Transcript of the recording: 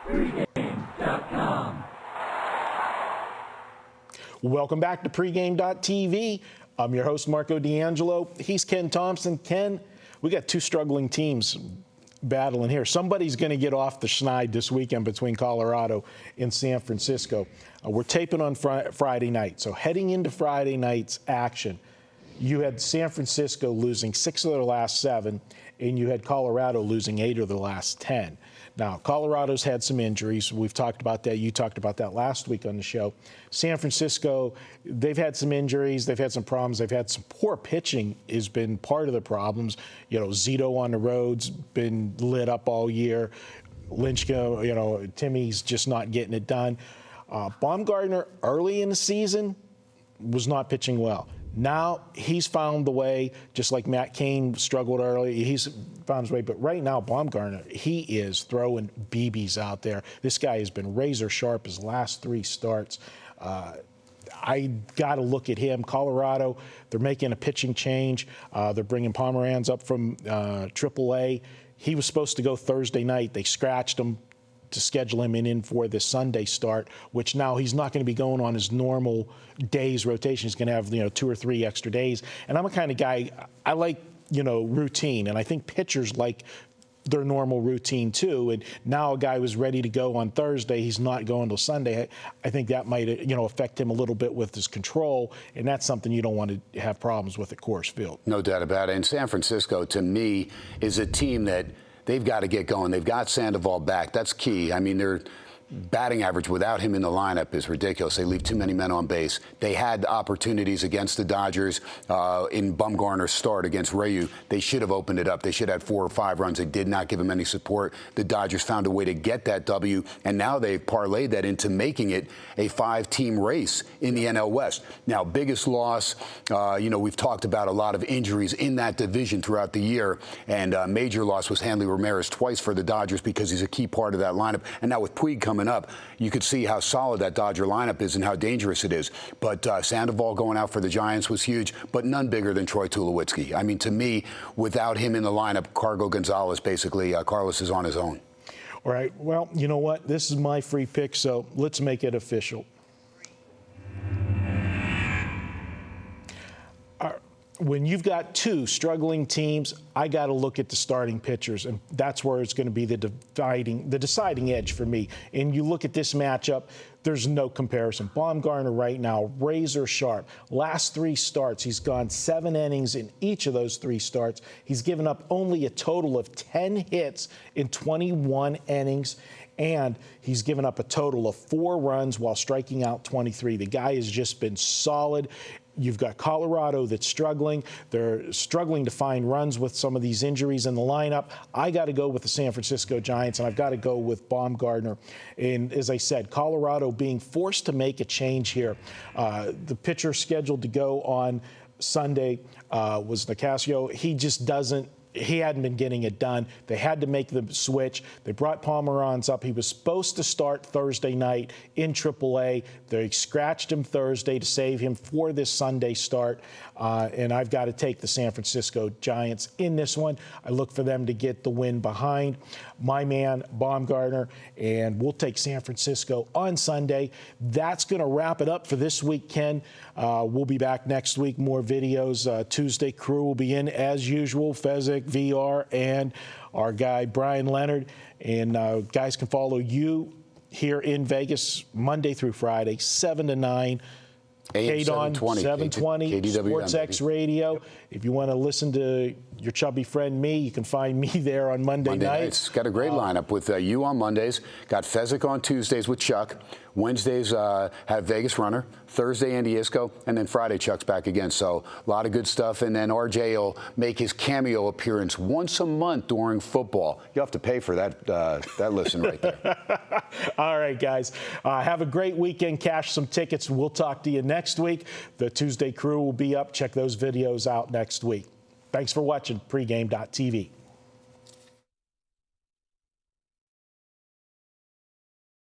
Pregame.com. Welcome back to Pregame.tv. I'm your host, Marco D'Angelo. He's Ken Thomson. Ken, we got two struggling teams battling here. Somebody's going to get off the schneid this weekend between Colorado and San Francisco. We're taping on Friday night. So heading into Friday night's action, you had San Francisco losing 6 of their last 7, and you had Colorado losing 8 of the last 10. Now, Colorado's had some injuries. We've talked about that. You talked about that last week on the show. San Francisco, they've had some injuries. They've had some problems. They've had some poor pitching has been part of the problems. You know, Zito on the road's been lit up all year. Lynchko, Timmy's just not getting it done. Baumgartner, early in the season, was not pitching well. Now he's found the way, just like Matt Cain struggled early. He's found his way. But right now, Baumgartner, he is throwing BBs out there. This guy has been razor sharp his last 3 starts. I got to look at him. Colorado, they're making a pitching change. They're bringing Pomeranz up from AAA. He was supposed to go Thursday night. They scratched him to schedule him in for this Sunday start, which now he's not going to be going on his normal days rotation. He's going to have 2 or 3 extra days. And I'm a kind of guy, I like routine, and I think pitchers like their normal routine too. And now a guy was ready to go on Thursday, he's not going till Sunday. I think that might affect him a little bit with his control, and that's something you don't want to have problems with at Coors Field. No doubt about it. And San Francisco, to me, is a team that they've got to get going. They've got Sandoval back. That's key. I mean, their batting average without him in the lineup is ridiculous. They leave too many men on base. They had opportunities against the Dodgers in Bumgarner's start against Ryu. They should have opened it up. They should have had 4 or 5 runs. They did not give him any support. The Dodgers found a way to get that W, and now they've parlayed that into making it a 5-team race in the NL West. Now, biggest loss, we've talked about a lot of injuries in that division throughout the year, and major loss was Hanley Ramirez twice for the Dodgers because he's a key part of that lineup. And now with Puig coming up, you could see how solid that Dodger lineup is and how dangerous it is. But Sandoval going out for the Giants was huge, but none bigger than Troy Tulowitzki. I mean, to me, without him in the lineup, Cargo Gonzalez, basically, Carlos is on his own. All right. Well, you know what? This is my free pick, so let's make it official. When you've got 2 struggling teams, I got to look at the starting pitchers, and that's where it's going to be the deciding edge for me. And you look at this matchup, there's no comparison. Baumgartner right now, razor sharp. Last 3 starts, he's gone 7 innings in each of those 3 starts. He's given up only a total of 10 hits in 21 innings. And he's given up a total of 4 runs while striking out 23. The guy has just been solid. You've got Colorado that's struggling. They're struggling to find runs with some of these injuries in the lineup. I got to go with the San Francisco Giants, and I've got to go with Baumgartner. And as I said, Colorado being forced to make a change here. The pitcher scheduled to go on Sunday was Nicasio. He hadn't been getting it done. They had to make the switch. They brought Pomeranz up. He was supposed to start Thursday night in AAA. They scratched him Thursday to save him for this Sunday start. And I've got to take the San Francisco Giants in this one. I look for them to get the win behind my man, Baumgartner, and we'll take San Francisco on Sunday. That's going to wrap it up for this week, Ken. We'll be back next week. More videos. Tuesday crew will be in as usual. Fezzik, VR, and our guy Brian Leonard. And guys can follow you here in Vegas Monday through Friday, 7 to 9. KDON 720, SportsX Radio. If you want to listen to your chubby friend me, you can find me there on Monday nights. Got a great lineup with you on Mondays. Got Fezzik on Tuesdays with Chuck. Wednesdays have Vegas Runner. Thursday, Andy Isco. And then Friday, Chuck's back again. So a lot of good stuff. And then RJ will make his cameo appearance once a month during football. You'll have to pay for that listen right there. All right, guys. Have a great weekend. Cash some tickets. We'll talk to you next week. The Tuesday crew will be up. Check those videos out next week. Thanks for watching Pregame.tv.